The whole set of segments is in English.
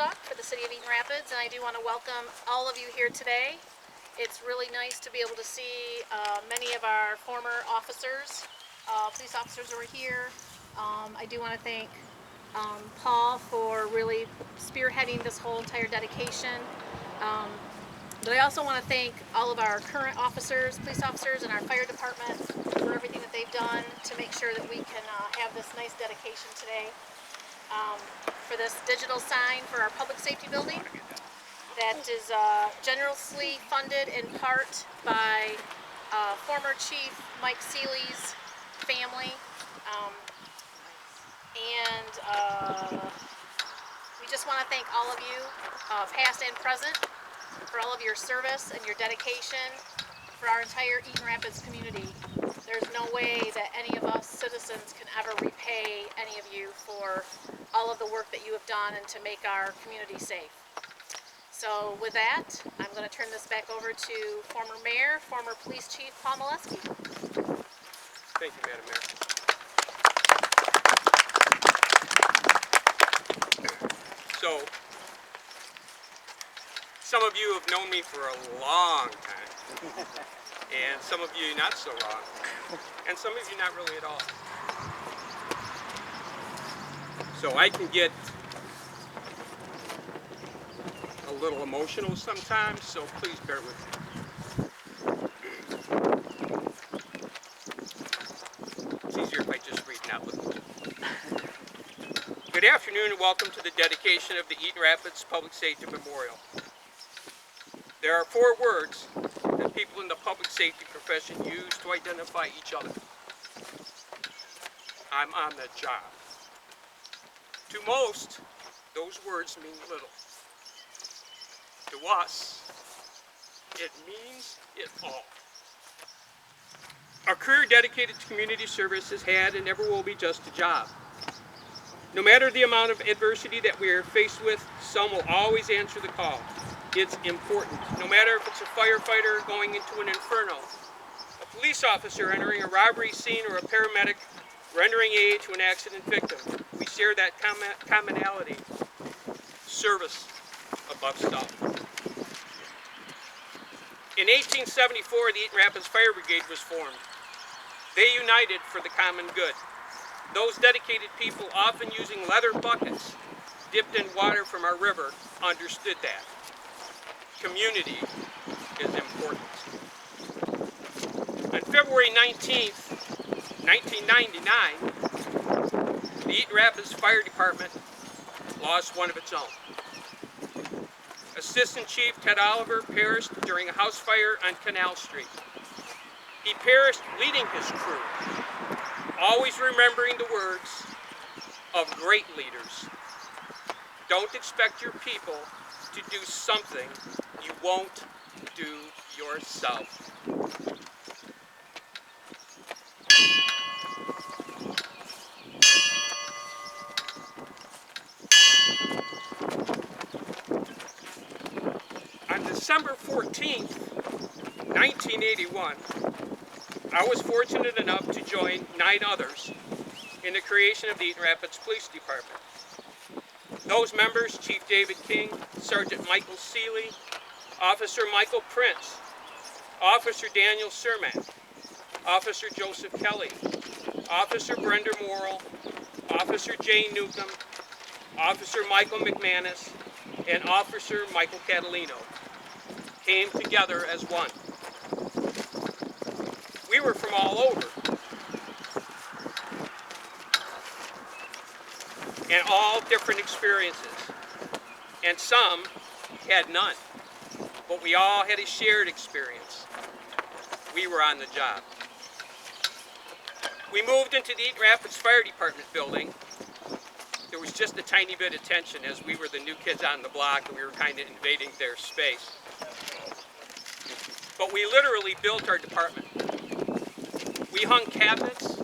livestock for the city of Eaton Rapids, and I do want to welcome all of you here today. It's really nice to be able to see many of our former officers, police officers who are here. I do want to thank Paul for really spearheading this whole entire dedication. But I also want to thank all of our current officers, police officers, and our fire department for everything that they've done to make sure that we can have this nice dedication today. For this digital sign for our public safety building that is generously funded in part by former Chief Mike Seeley's family. We just want to thank all of you, past and present, for all of your service and your dedication for our entire Eaton Rapids community. There's no way that any of us citizens can ever repay any of you for all of the work that you have done and to make our community safe. So with that, I'm going to turn this back over to former mayor, former police chief Paul Molesky. Thank you, Madam Mayor. So, some of you have known me for a long time, and some of you not so long, and some of you not really at all. So I can get a little emotional sometimes, so please bear with me. It's easier if I just read and not look. Good afternoon and welcome to the dedication of the Eaton Rapids Public Safety Memorial. There are 4 words that people in the public safety profession use to identify each other. I'm on the job. To most, those words mean little. To us, it means it all. A career dedicated to community service has had and never will be just a job. No matter the amount of adversity that we are faced with, some will always answer the call. It's important. No matter if it's a firefighter going into an inferno, a police officer entering a robbery scene, or a paramedic rendering aid to an accident victim, we share that commonality: service above stuff. In 1874, the Eaton Rapids Fire Brigade was formed. They united for the common good. Those dedicated people, often using leather buckets dipped in water from our river, understood that. Community is important. On February 19th, 1999, the Eaton Rapids Fire Department lost one of its own. Assistant Chief Ted Oliver perished during a house fire on Canal Street. He perished leading his crew, always remembering the words of great leaders. Don't expect your people to do something you won't do yourself. On December 14th, 1981, I was fortunate enough to join 9 others in the creation of the Eaton Rapids Police Department. Those members: Chief David King, Sergeant Michael Seeley, Officer Michael Prince, Officer Daniel Cermak, Officer Joseph Kelly, Officer Brenda Morrill, Officer Jane Newcomb, Officer Michael McManus, and Officer Michael Catalino came together as one. We were from all over, and all different experiences, and some had none, but we all had a shared experience. We were on the job. We moved into the Eaton Rapids Fire Department building. There was just a tiny bit of tension as we were the new kids on the block and we were kind of invading their space. But we literally built our department. We hung cabinets,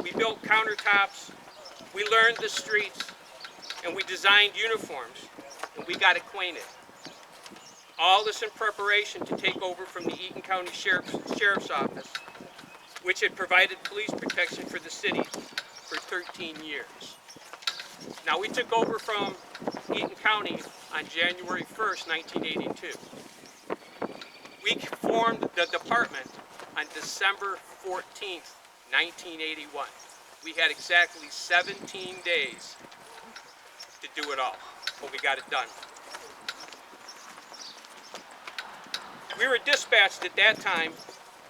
we built countertops, we learned the streets, and we designed uniforms, and we got acquainted. All this in preparation to take over from the Eaton County Sheriff's Office, which had provided police protection for the city for 13 years. Now we took over from Eaton County on January 1st, 1982. We formed the department on December 14th, 1981. We had exactly 17 days to do it all, but we got it done. We were dispatched at that time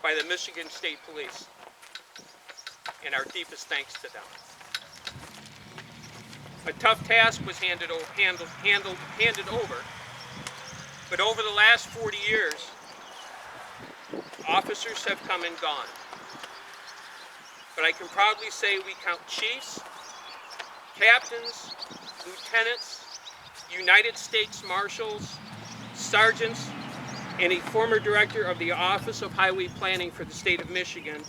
by the Michigan State Police, and our deepest thanks to them. A tough task was handed over, but over the last 40 years, officers have come and gone. But I can proudly say we count chiefs, captains, lieutenants, United States Marshals, sergeants, and a former director of the Office of Highway Planning for the state of Michigan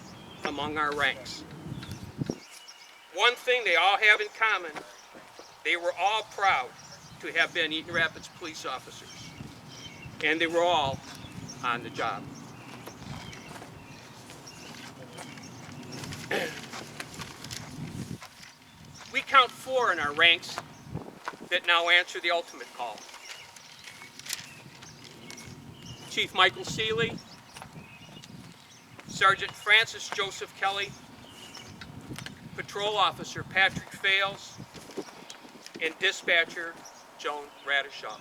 among our ranks. One thing they all have in common, they were all proud to have been Eaton Rapids police officers, and they were all on the job. We count 4 in our ranks that now answer the ultimate call. Chief Michael Seeley, Sergeant Francis Joseph Kelly, Patrol Officer Patrick Fales, and Dispatcher Joan Radishaw.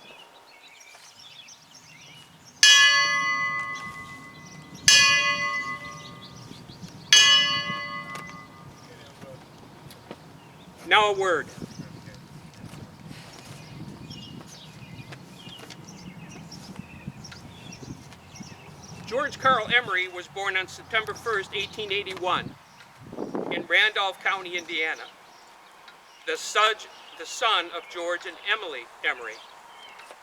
Now a word. George Carl Emery was born on September 1st, 1881 in Randolph County, Indiana, the son of George and Emily Emery.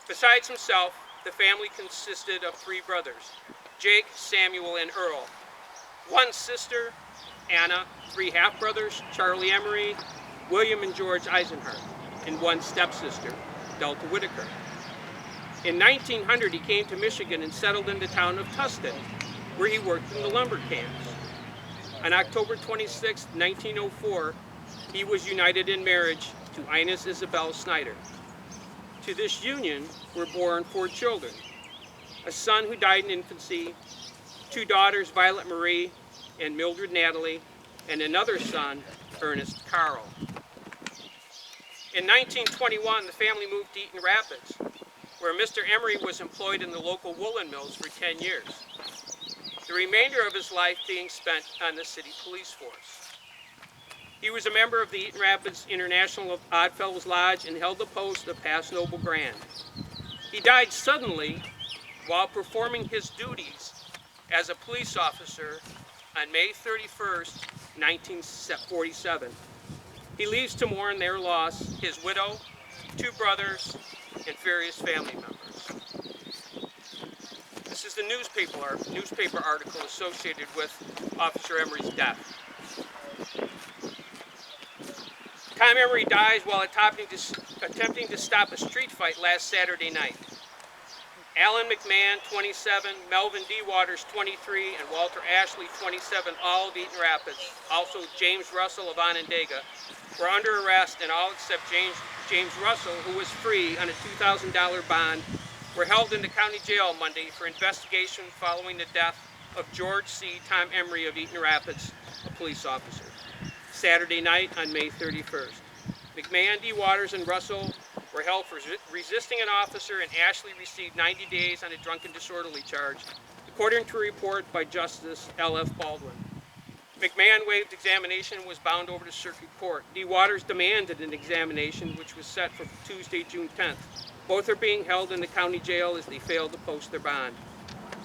Besides himself, the family consisted of 3 brothers, Jake, Samuel, and Earl, 1 sister, Anna, 3 half-brothers, Charlie Emery, William and George Eisenhart, and 1 stepsister, Delta Whitaker. In 1900, he came to Michigan and settled in the town of Tustin, where he worked in the lumber camps. On October 26, 1904, he was united in marriage to Ines Isabel Snyder. To this union were born 4 children, a son who died in infancy, 2 daughters, Violet Marie and Mildred Natalie, and another son, Ernest Carl. In 1921, the family moved to Eaton Rapids, where Mr. Emery was employed in the local woolen mills for 10 years, the remainder of his life being spent on the city police force. He was a member of the Eaton Rapids International Oddfellows Lodge and held the post of Pass Noble Grand. He died suddenly while performing his duties as a police officer on May 31st, 1947. He leaves to mourn their loss his widow, 2 brothers, and various family members. This is the newspaper article associated with Officer Emery's death. Tom Emery dies while attempting to stop a street fight last Saturday night. Alan McMahon, 27, Melvin D. Waters, 23, and Walter Ashley, 27, all of Eaton Rapids, also James Russell of Onondaga, were under arrest, and all except James Russell, who was free on a $2,000 bond, were held in the county jail Monday for investigation following the death of George C. Tom Emery of Eaton Rapids, a police officer, Saturday night on May 31st. McMahon, D. Waters, and Russell were held for resisting an officer, and Ashley received 90 days on a drunken disorderly charge, according to a report by Justice L.F. Baldwin. McMahon waived examination and was bound over to circuit court. D. Waters demanded an examination, which was set for Tuesday, June 10th. Both are being held in the county jail as they failed to post their bond.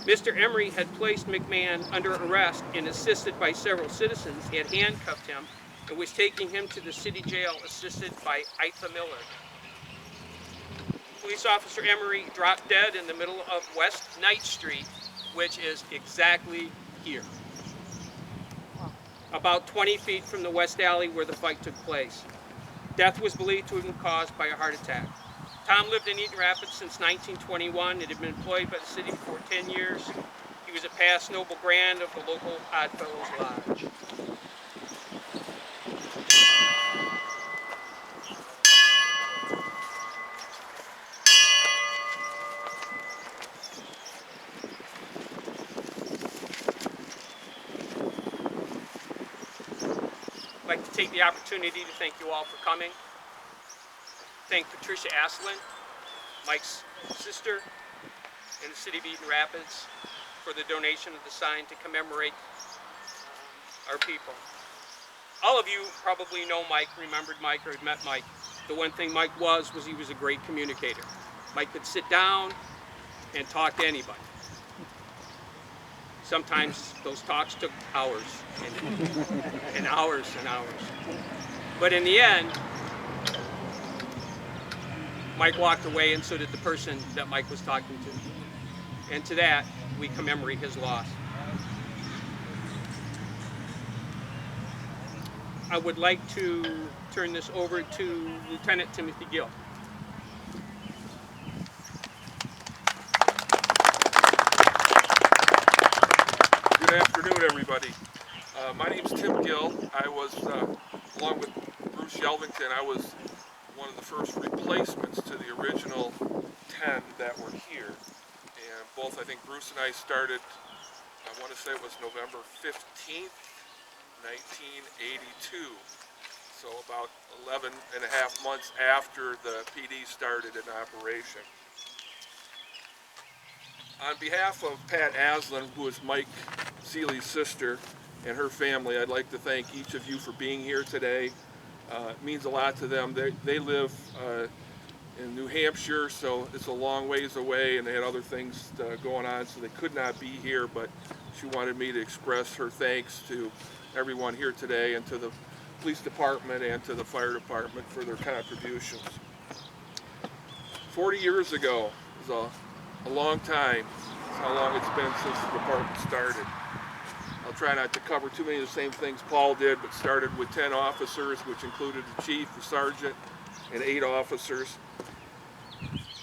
Mr. Emery had placed McMahon under arrest and, assisted by several citizens, had handcuffed him and was taking him to the city jail, assisted by Itha Miller. Police Officer Emery dropped dead in the middle of West Knight Street, which is exactly here, about 20 feet from the west alley where the fight took place. Death was believed to have been caused by a heart attack. Tom lived in Eaton Rapids since 1921 and had been employed by the city for 10 years. He was a past Noble Grand of the local Oddfellows Lodge. I'd like to take the opportunity to thank you all for coming. Thank Patricia Aslin, Mike's sister, in the city of Eaton Rapids for the donation of the sign to commemorate our people. All of you probably know Mike, remembered Mike, or had met Mike. The one thing Mike was he was a great communicator. Mike could sit down and talk to anybody. Sometimes those talks took hours and hours and hours. But in the end, Mike walked away, and so did the person that Mike was talking to. And to that, we commemorate his loss. I would like to turn this over to Lieutenant Timothy Gill. Good afternoon, everybody. My name's Tim Gill. I was, along with Bruce Yelvington, I was one of the first replacements to the original 10 that were here. And both, I think Bruce and I started, I want to say it was November 15th, 1982. So about 11 and a half months after the PD started in operation. On behalf of Pat Aslin, who is Mike Seeley's sister, and her family, I'd like to thank each of you for being here today. It means a lot to them. They live in New Hampshire, so it's a long ways away, and they had other things going on, so they could not be here, but she wanted me to express her thanks to everyone here today, and to the police department and to the fire department for their contributions. 40 years ago was a long time. That's how long it's been since the department started. I'll try not to cover too many of the same things Paul did, but started with 10 officers, which included the chief, the sergeant, and 8 officers.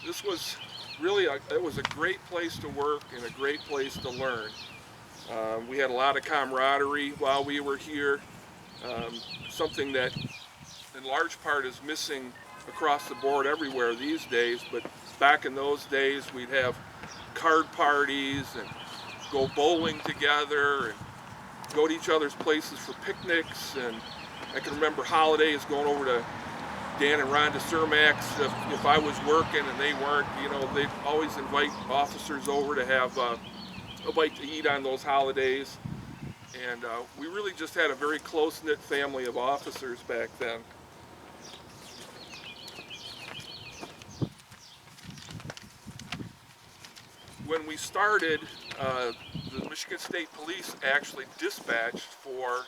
This was really it was a great place to work and a great place to learn. We had a lot of camaraderie while we were here, something that in large part is missing across the board everywhere these days, but back in those days we'd have card parties and go bowling together and go to each other's places for picnics. And I can remember holidays going over to Dan and Rhonda Cermak's if I was working and they weren't. You know, they'd always invite officers over to have a bite to eat on those holidays. And we really just had a very close-knit family of officers back then. When we started, the Michigan State Police actually dispatched for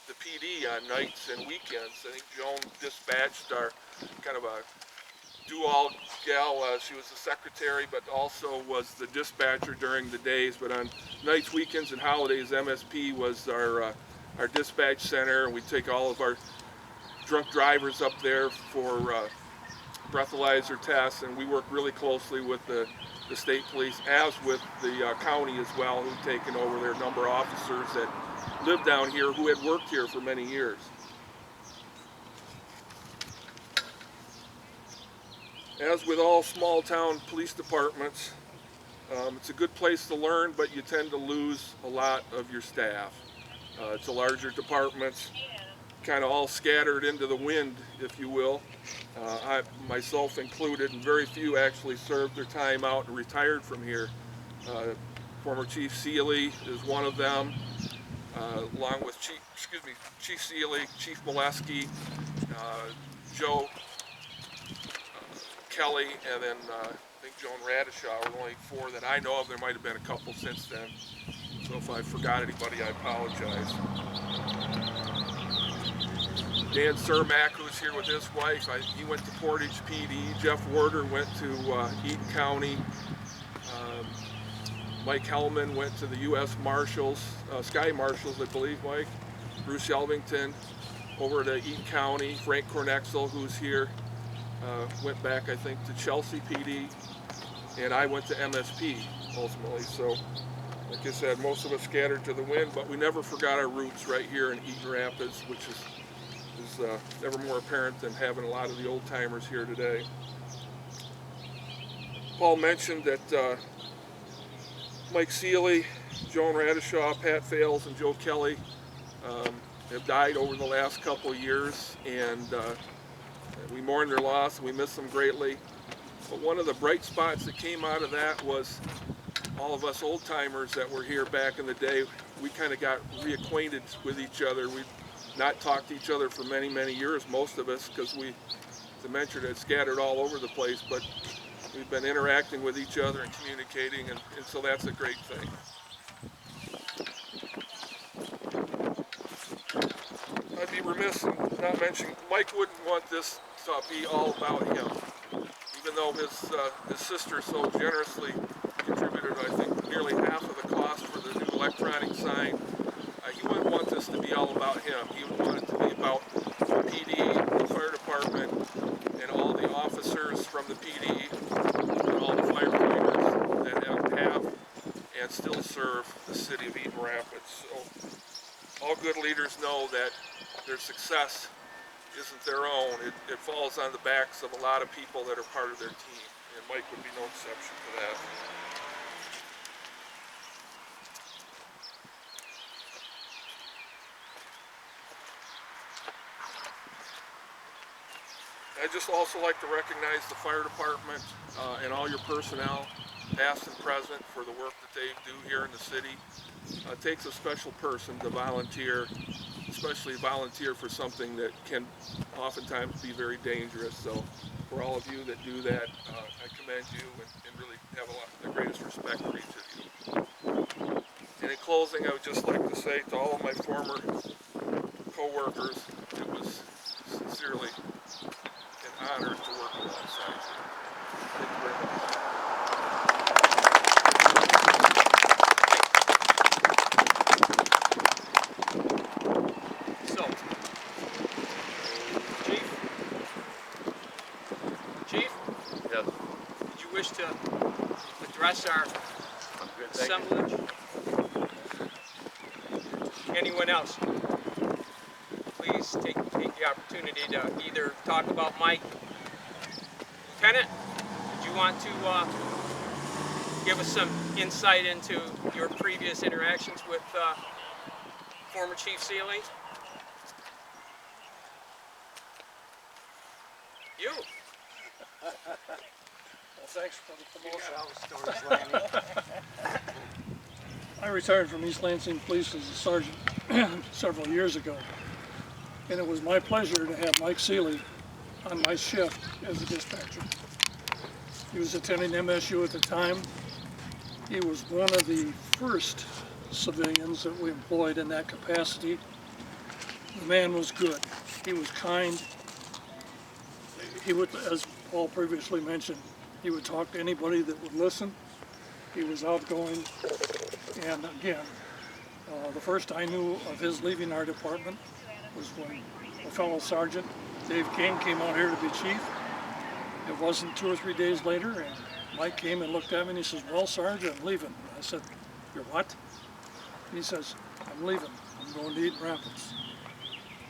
the PD on nights and weekends. I think Joan dispatched our kind of a do-all gal. She was the secretary, but also was the dispatcher during the days. But on nights, weekends, and holidays, MSP was our dispatch center, and we take all of our drunk drivers up there for breathalyzer tests, and we work really closely with the state police, as with the county as well, who've taken over. Their number of officers that lived down here who had worked here for many years. As with all small town police departments, it's a good place to learn, but you tend to lose a lot of your staff. It's a larger department, kind of all scattered into the wind, if you will. I myself included, and very few actually served their time out and retired from here. Former Chief Seeley is one of them, along with Chief Seeley, Chief Molesky, Joe Kelly, and then I think Joan Radishaw were the only 4 that I know of. There might have been a couple since then. So if I forgot anybody, I apologize. Dan Cermak, who's here with his wife, he went to Portage PD. Jeff Werder went to Eaton County. Mike Hellman went to the U.S. Marshals, Sky Marshals, I believe, Mike. Bruce Yelvington over to Eaton County. Frank Cornexel, who's here, went back, I think, to Chelsea PD. And I went to MSP, ultimately. So, like I said, most of us scattered to the wind, but we never forgot our roots right here in Eaton Rapids, which is never more apparent than having a lot of the old timers here today. Paul mentioned that Mike Seeley, Joan Radishaw, Pat Fales, and Joe Kelly have died over the last couple of years, and we mourn their loss, and we miss them greatly. But one of the bright spots that came out of that was all of us old timers that were here back in the day. We kind of got reacquainted with each other. We'd not talked to each other for many, many years, most of us, because we, as I mentioned, had scattered all over the place, but we've been interacting with each other and communicating, and so that's a great thing. I'd be remiss in not mentioning, Mike wouldn't want this to be all about him. Even though his sister so generously contributed, I think, nearly half of the cost for the new electronic sign, he wouldn't want this to be all about him. He would want it to be about the PD, the fire department, and all the officers from the PD, and all the firefighters that have and still serve the city of Eaton Rapids. So all good leaders know that their success isn't their own. It falls on the backs of a lot of people that are part of their team, and Mike would be no exception to that. I'd just also like to recognize the fire department and all your personnel, past and present, for the work that they do here in the city. It takes a special person to volunteer, especially volunteer for something that can oftentimes be very dangerous. So for all of you that do that, I commend you and really have the greatest respect for each of you. And in closing, I would just like to say to all of my former co-workers, it was sincerely an honor to work alongside you. Thank you very much. So, Chief? Yes. Did you wish to address our assemblage? Anyone else? Please take the opportunity to either talk about Mike. Lieutenant, did you want to give us some insight into your previous interactions with former Chief Seeley? You. Well, thanks for the promotion. I retired from East Lansing Police as a sergeant several years ago, and it was my pleasure to have Mike Seeley on my shift as a dispatcher. He was attending MSU at the time. He was one of the first civilians that we employed in that capacity. The man was good. He was kind. He would, as Paul previously mentioned, he would talk to anybody that would listen. He was outgoing. And again, the first I knew of his leaving our department was when a fellow sergeant, Dave King, came out here to be chief. It wasn't 2 or 3 days later, and Mike came and looked at me and he says, "Well, Sarge, I'm leaving." I said, "You're what?" And he says, "I'm leaving. I'm going to Eaton Rapids."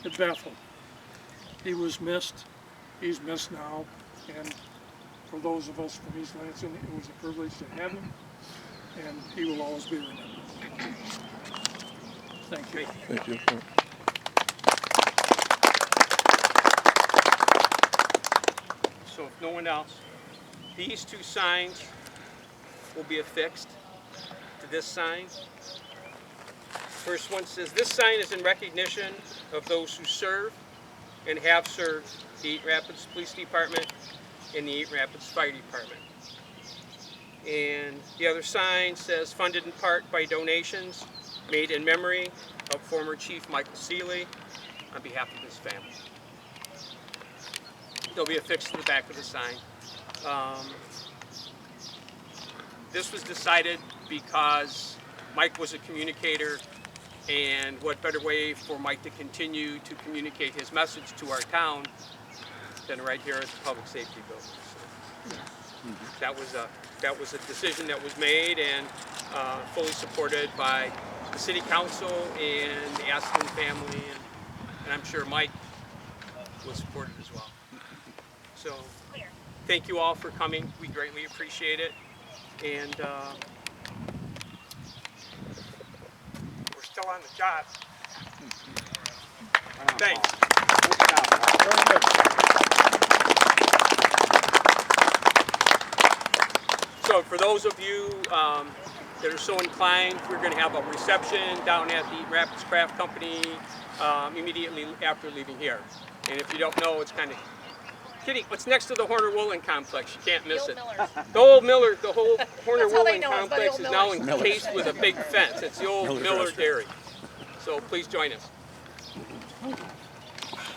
It baffled. He was missed. He's missed now. And for those of us from East Lansing, it was a privilege to have him, and he will always be remembered. Thank you. Thank you. So if no one else, these two signs will be affixed to this sign. First one says, "This sign is in recognition of those who serve and have served the Eaton Rapids Police Department and the Eaton Rapids Fire Department." And the other sign says, "Funded in part by donations made in memory of former Chief Michael Seeley on behalf of his family." They'll be affixed to the back of the sign. This was decided because Mike was a communicator, and what better way for Mike to continue to communicate his message to our town than right here at the Public Safety Building. So that was a decision that was made and fully supported by the City Council and the Aston family, and I'm sure Mike was supported as well. So thank you all for coming. We greatly appreciate it. And we're still on the job. Thanks. Very good. So for those of you that are so inclined, we're going to have a reception down at the Eaton Rapids Craft Company immediately after leaving here. And if you don't know, it's kind of kidding. What's next to the Horner Woolen Complex? You can't miss it. The old Miller, the whole Horner That's how they Woolen know us, by the Complex old is now Millers. encased with a big fence. It's the old Miller Dairy. So please join us.